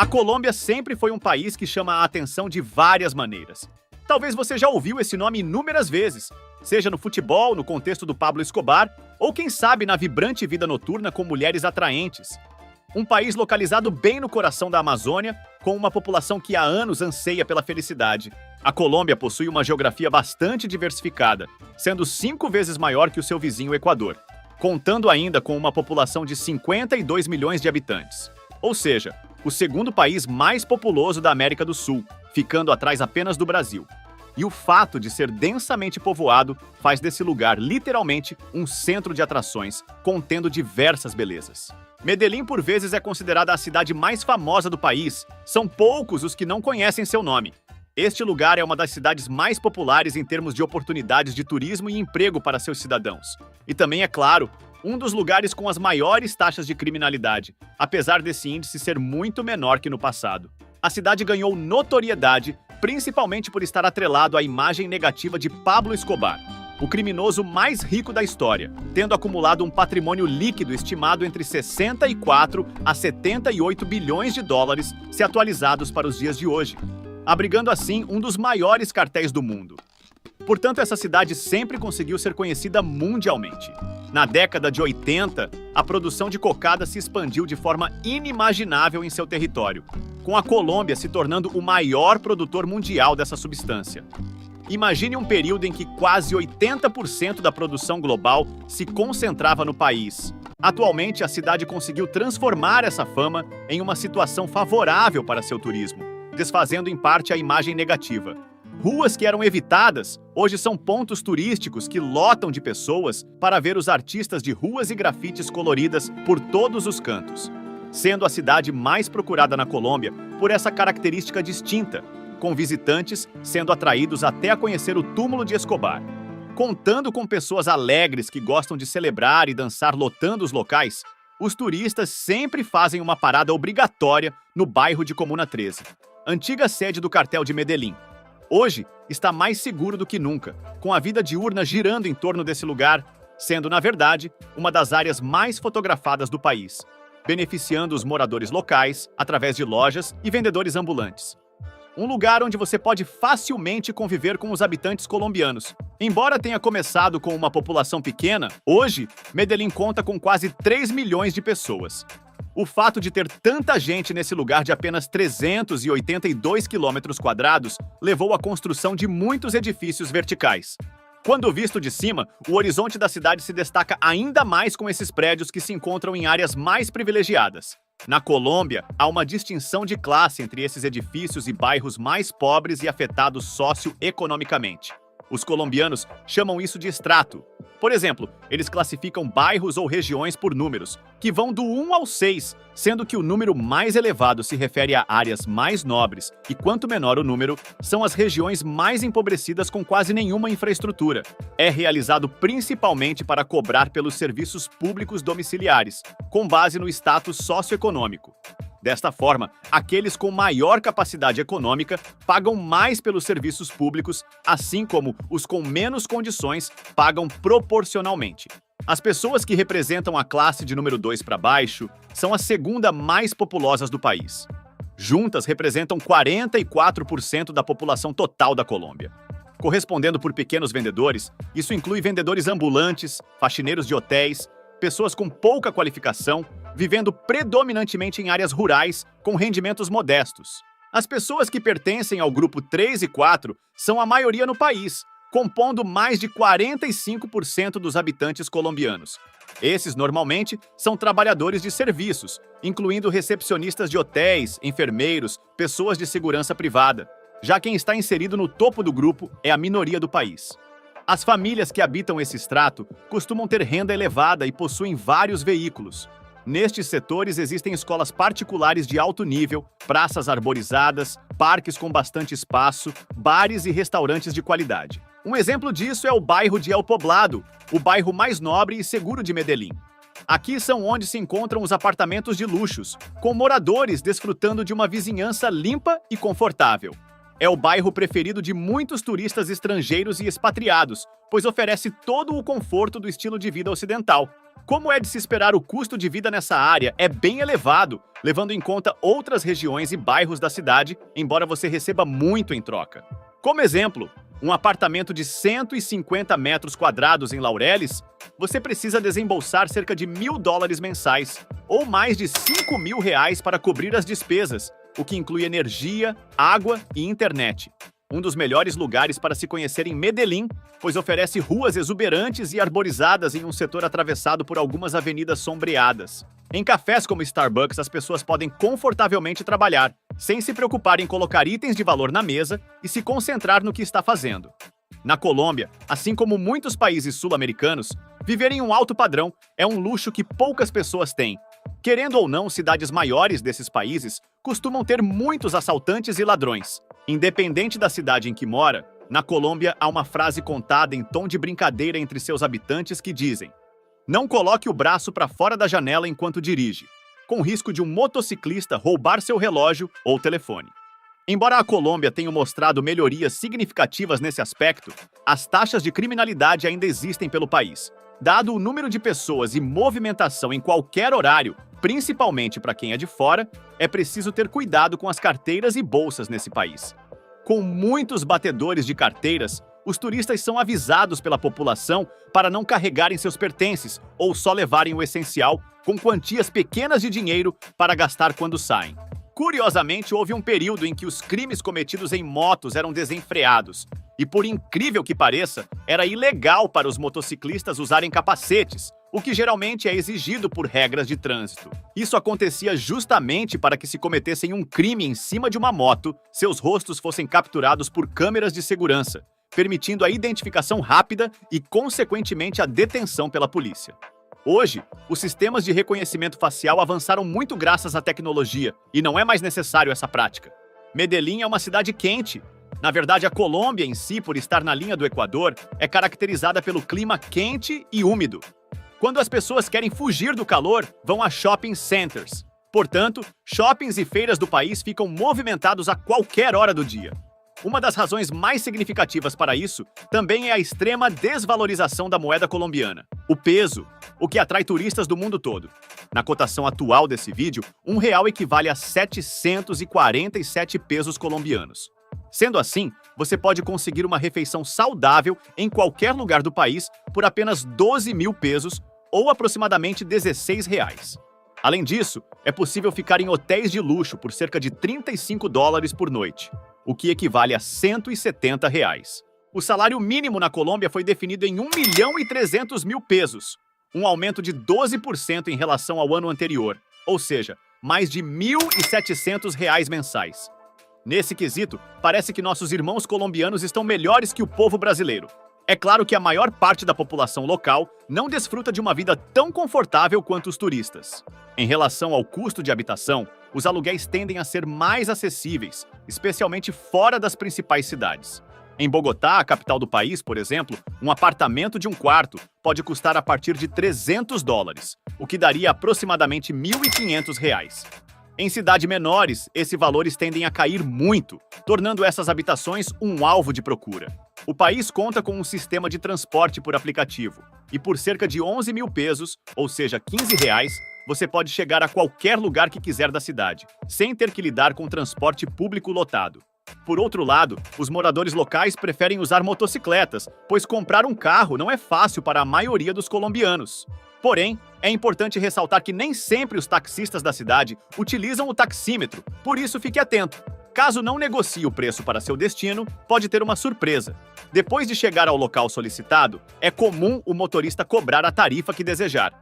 A Colômbia sempre foi um país que chama a atenção de várias maneiras. Talvez você já ouviu esse nome inúmeras vezes, seja no futebol, no contexto do Pablo Escobar, ou quem sabe na vibrante vida noturna com mulheres atraentes. Um país localizado bem no coração da Amazônia, com uma população que há anos anseia pela felicidade. A Colômbia possui uma geografia bastante diversificada, sendo 5 vezes maior que o seu vizinho Equador, contando ainda com uma população de 52 milhões de habitantes. Ou seja, o segundo país mais populoso da América do Sul, ficando atrás apenas do Brasil. E o fato de ser densamente povoado faz desse lugar literalmente um centro de atrações, contendo diversas belezas. Medellín, por vezes, é considerada a cidade mais famosa do país. São poucos os que não conhecem seu nome. Este lugar é uma das cidades mais populares em termos de oportunidades de turismo e emprego para seus cidadãos. E também, é claro, um dos lugares com as maiores taxas de criminalidade, apesar desse índice ser muito menor que no passado. A cidade ganhou notoriedade, principalmente por estar atrelado à imagem negativa de Pablo Escobar, o criminoso mais rico da história, tendo acumulado um patrimônio líquido estimado entre 64 a 78 bilhões de dólares, se atualizados para os dias de hoje, abrigando assim um dos maiores cartéis do mundo. Portanto, essa cidade sempre conseguiu ser conhecida mundialmente. Na década de 80, a produção de cocada se expandiu de forma inimaginável em seu território, com a Colômbia se tornando o maior produtor mundial dessa substância. Imagine um período em que quase 80% da produção global se concentrava no país. Atualmente, a cidade conseguiu transformar essa fama em uma situação favorável para seu turismo, desfazendo em parte a imagem negativa. Ruas que eram evitadas, hoje são pontos turísticos que lotam de pessoas para ver os artistas de ruas e grafites coloridas por todos os cantos, sendo a cidade mais procurada na Colômbia por essa característica distinta, com visitantes sendo atraídos até a conhecer o túmulo de Escobar. Contando com pessoas alegres que gostam de celebrar e dançar lotando os locais, os turistas sempre fazem uma parada obrigatória no bairro de Comuna 13, antiga sede do cartel de Medellín. Hoje, está mais seguro do que nunca, com a vida diurna girando em torno desse lugar, sendo, na verdade, uma das áreas mais fotografadas do país, beneficiando os moradores locais através de lojas e vendedores ambulantes. Um lugar onde você pode facilmente conviver com os habitantes colombianos. Embora tenha começado com uma população pequena, hoje, Medellín conta com quase 3 milhões de pessoas. O fato de ter tanta gente nesse lugar de apenas 382 quilômetros quadrados levou à construção de muitos edifícios verticais. Quando visto de cima, o horizonte da cidade se destaca ainda mais com esses prédios que se encontram em áreas mais privilegiadas. Na Colômbia, há uma distinção de classe entre esses edifícios e bairros mais pobres e afetados socioeconomicamente. Os colombianos chamam isso de estrato. Por exemplo, eles classificam bairros ou regiões por números, que vão do 1 ao 6, sendo que o número mais elevado se refere a áreas mais nobres, e quanto menor o número, são as regiões mais empobrecidas com quase nenhuma infraestrutura. É realizado principalmente para cobrar pelos serviços públicos domiciliares, com base no status socioeconômico. Desta forma, aqueles com maior capacidade econômica pagam mais pelos serviços públicos, assim como os com menos condições pagam proporcionalmente. As pessoas que representam a classe de número 2 para baixo são a segunda mais populosas do país. Juntas, representam 44% da população total da Colômbia. Correspondendo por pequenos vendedores, isso inclui vendedores ambulantes, faxineiros de hotéis, pessoas com pouca qualificação, vivendo predominantemente em áreas rurais, com rendimentos modestos. As pessoas que pertencem ao grupo 3 e 4 são a maioria no país, compondo mais de 45% dos habitantes colombianos. Esses, normalmente, são trabalhadores de serviços, incluindo recepcionistas de hotéis, enfermeiros, pessoas de segurança privada. Já quem está inserido no topo do grupo é a minoria do país. As famílias que habitam esse extrato costumam ter renda elevada e possuem vários veículos. Nestes setores existem escolas particulares de alto nível, praças arborizadas, parques com bastante espaço, bares e restaurantes de qualidade. Um exemplo disso é o bairro de El Poblado, o bairro mais nobre e seguro de Medellín. Aqui são onde se encontram os apartamentos de luxos, com moradores desfrutando de uma vizinhança limpa e confortável. É o bairro preferido de muitos turistas estrangeiros e expatriados, pois oferece todo o conforto do estilo de vida ocidental. Como é de se esperar, o custo de vida nessa área é bem elevado, levando em conta outras regiões e bairros da cidade, embora você receba muito em troca. Como exemplo, um apartamento de 150 metros quadrados em Laureles, você precisa desembolsar cerca de $1.000 mensais, ou mais de R$ 5.000 para cobrir as despesas, o que inclui energia, água e internet. Um dos melhores lugares para se conhecer em Medellín, pois oferece ruas exuberantes e arborizadas em um setor atravessado por algumas avenidas sombreadas. Em cafés como Starbucks, as pessoas podem confortavelmente trabalhar, sem se preocupar em colocar itens de valor na mesa e se concentrar no que está fazendo. Na Colômbia, assim como muitos países sul-americanos, viver em um alto padrão é um luxo que poucas pessoas têm. Querendo ou não, cidades maiores desses países costumam ter muitos assaltantes e ladrões. Independente da cidade em que mora, na Colômbia há uma frase contada em tom de brincadeira entre seus habitantes que dizem: "Não coloque o braço para fora da janela enquanto dirige", com risco de um motociclista roubar seu relógio ou telefone. Embora a Colômbia tenha mostrado melhorias significativas nesse aspecto, as taxas de criminalidade ainda existem pelo país. Dado o número de pessoas e movimentação em qualquer horário, principalmente para quem é de fora, é preciso ter cuidado com as carteiras e bolsas nesse país. Com muitos batedores de carteiras, os turistas são avisados pela população para não carregarem seus pertences ou só levarem o essencial, com quantias pequenas de dinheiro para gastar quando saem. Curiosamente, houve um período em que os crimes cometidos em motos eram desenfreados. E por incrível que pareça, era ilegal para os motociclistas usarem capacetes, o que geralmente é exigido por regras de trânsito. Isso acontecia justamente para que, se cometessem um crime em cima de uma moto, seus rostos fossem capturados por câmeras de segurança, permitindo a identificação rápida e, consequentemente, a detenção pela polícia. Hoje, os sistemas de reconhecimento facial avançaram muito graças à tecnologia, e não é mais necessário essa prática. Medellín é uma cidade quente. Na verdade, a Colômbia em si, por estar na linha do Equador, é caracterizada pelo clima quente e úmido. Quando as pessoas querem fugir do calor, vão a shopping centers. Portanto, shoppings e feiras do país ficam movimentados a qualquer hora do dia. Uma das razões mais significativas para isso também é a extrema desvalorização da moeda colombiana, o peso, o que atrai turistas do mundo todo. Na cotação atual desse vídeo, R$ 1 equivale a 747 pesos colombianos. Sendo assim, você pode conseguir uma refeição saudável em qualquer lugar do país por apenas 12.000 pesos ou aproximadamente R$ 16. Além disso, é possível ficar em hotéis de luxo por cerca de $35 por noite, o que equivale a R$ 170. O salário mínimo na Colômbia foi definido em 1.300.000 pesos, um aumento de 12% em relação ao ano anterior, ou seja, mais de R$ 1.700 mensais. Nesse quesito, parece que nossos irmãos colombianos estão melhores que o povo brasileiro. É claro que a maior parte da população local não desfruta de uma vida tão confortável quanto os turistas. Em relação ao custo de habitação, os aluguéis tendem a ser mais acessíveis, especialmente fora das principais cidades. Em Bogotá, a capital do país, por exemplo, um apartamento de um quarto pode custar a partir de $300, o que daria aproximadamente R$ 1.500. Em cidades menores, esses valores tendem a cair muito, tornando essas habitações um alvo de procura. O país conta com um sistema de transporte por aplicativo, e por cerca de 11.000 pesos, ou seja, R$ 15, você pode chegar a qualquer lugar que quiser da cidade, sem ter que lidar com transporte público lotado. Por outro lado, os moradores locais preferem usar motocicletas, pois comprar um carro não é fácil para a maioria dos colombianos. Porém, é importante ressaltar que nem sempre os taxistas da cidade utilizam o taxímetro, por isso fique atento. Caso não negocie o preço para seu destino, pode ter uma surpresa. Depois de chegar ao local solicitado, é comum o motorista cobrar a tarifa que desejar.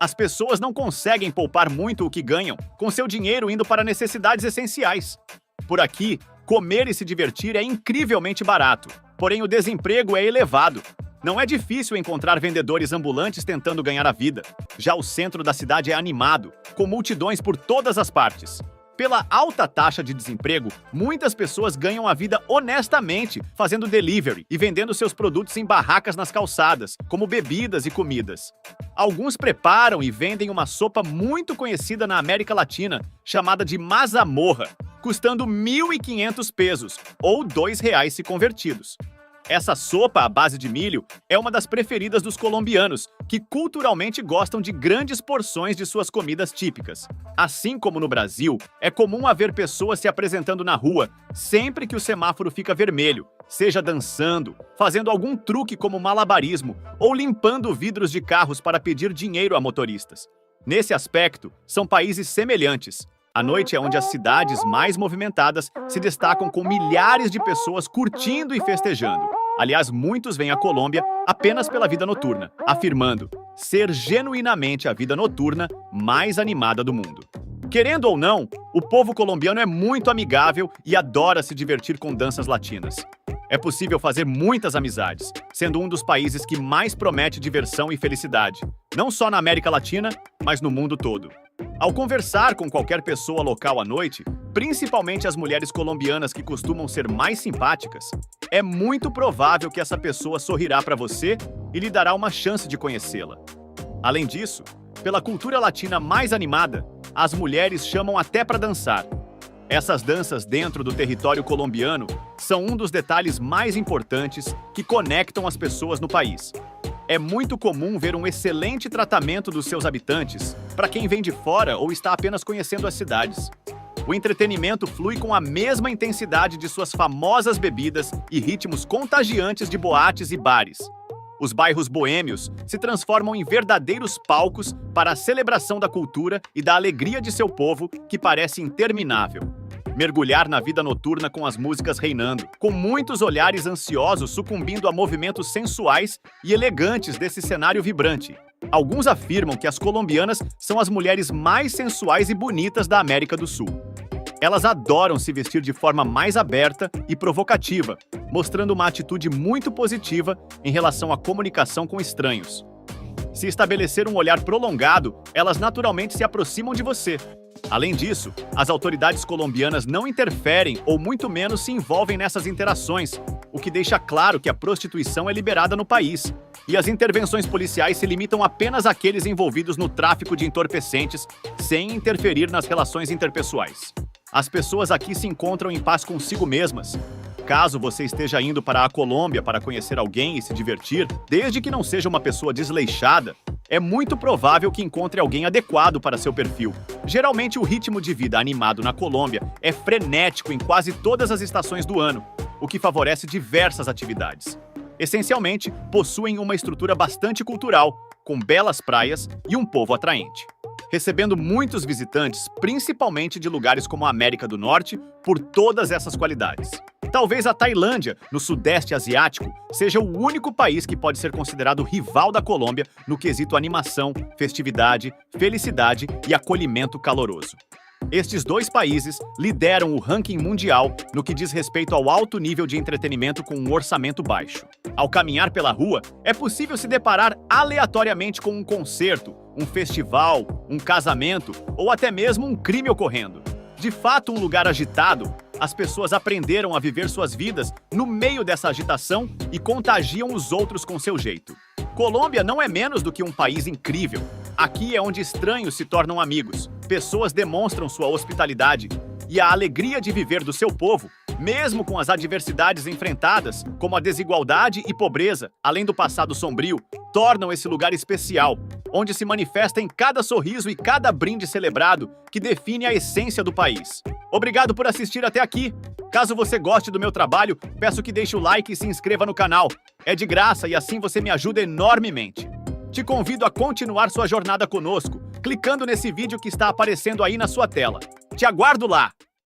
As pessoas não conseguem poupar muito o que ganham, com seu dinheiro indo para necessidades essenciais. Por aqui, comer e se divertir é incrivelmente barato, porém o desemprego é elevado. Não é difícil encontrar vendedores ambulantes tentando ganhar a vida. Já o centro da cidade é animado, com multidões por todas as partes. Pela alta taxa de desemprego, muitas pessoas ganham a vida honestamente, fazendo delivery e vendendo seus produtos em barracas nas calçadas, como bebidas e comidas. Alguns preparam e vendem uma sopa muito conhecida na América Latina, chamada de mazamorra, custando 1.500 pesos, ou R$ 2 se convertidos. Essa sopa à base de milho é uma das preferidas dos colombianos, que culturalmente gostam de grandes porções de suas comidas típicas. Assim como no Brasil, é comum haver pessoas se apresentando na rua sempre que o semáforo fica vermelho, seja dançando, fazendo algum truque como malabarismo ou limpando vidros de carros para pedir dinheiro a motoristas. Nesse aspecto, são países semelhantes. A noite é onde as cidades mais movimentadas se destacam com milhares de pessoas curtindo e festejando. Aliás, muitos vêm à Colômbia apenas pela vida noturna, afirmando ser genuinamente a vida noturna mais animada do mundo. Querendo ou não, o povo colombiano é muito amigável e adora se divertir com danças latinas. É possível fazer muitas amizades, sendo um dos países que mais promete diversão e felicidade, não só na América Latina, mas no mundo todo. Ao conversar com qualquer pessoa local à noite, principalmente as mulheres colombianas que costumam ser mais simpáticas, é muito provável que essa pessoa sorrirá para você e lhe dará uma chance de conhecê-la. Além disso, pela cultura latina mais animada, as mulheres chamam até para dançar. Essas danças dentro do território colombiano são um dos detalhes mais importantes que conectam as pessoas no país. É muito comum ver um excelente tratamento dos seus habitantes para quem vem de fora ou está apenas conhecendo as cidades. O entretenimento flui com a mesma intensidade de suas famosas bebidas e ritmos contagiantes de boates e bares. Os bairros boêmios se transformam em verdadeiros palcos para a celebração da cultura e da alegria de seu povo, que parece interminável. Mergulhar na vida noturna com as músicas reinando, com muitos olhares ansiosos sucumbindo a movimentos sensuais e elegantes desse cenário vibrante. Alguns afirmam que as colombianas são as mulheres mais sensuais e bonitas da América do Sul. Elas adoram se vestir de forma mais aberta e provocativa, mostrando uma atitude muito positiva em relação à comunicação com estranhos. Se estabelecer um olhar prolongado, elas naturalmente se aproximam de você. Além disso, as autoridades colombianas não interferem ou muito menos se envolvem nessas interações, o que deixa claro que a prostituição é liberada no país. E as intervenções policiais se limitam apenas àqueles envolvidos no tráfico de entorpecentes, sem interferir nas relações interpessoais. As pessoas aqui se encontram em paz consigo mesmas. Caso você esteja indo para a Colômbia para conhecer alguém e se divertir, desde que não seja uma pessoa desleixada, é muito provável que encontre alguém adequado para seu perfil. Geralmente, o ritmo de vida animado na Colômbia é frenético em quase todas as estações do ano, o que favorece diversas atividades. Essencialmente, possuem uma estrutura bastante cultural, com belas praias e um povo atraente, recebendo muitos visitantes, principalmente de lugares como a América do Norte, por todas essas qualidades. Talvez a Tailândia, no Sudeste Asiático, seja o único país que pode ser considerado rival da Colômbia no quesito animação, festividade, felicidade e acolhimento caloroso. Estes dois países lideram o ranking mundial no que diz respeito ao alto nível de entretenimento com um orçamento baixo. Ao caminhar pela rua, é possível se deparar aleatoriamente com um concerto, um festival, um casamento ou até mesmo um crime ocorrendo. De fato, um lugar agitado, as pessoas aprenderam a viver suas vidas no meio dessa agitação e contagiam os outros com seu jeito. Colômbia não é menos do que um país incrível. Aqui é onde estranhos se tornam amigos, pessoas demonstram sua hospitalidade e a alegria de viver do seu povo, mesmo com as adversidades enfrentadas, como a desigualdade e pobreza, além do passado sombrio, tornam esse lugar especial, onde se manifesta em cada sorriso e cada brinde celebrado que define a essência do país. Obrigado por assistir até aqui. Caso você goste do meu trabalho, peço que deixe o like e se inscreva no canal. É de graça e assim você me ajuda enormemente. Te convido a continuar sua jornada conosco, clicando nesse vídeo que está aparecendo aí na sua tela. Te aguardo lá!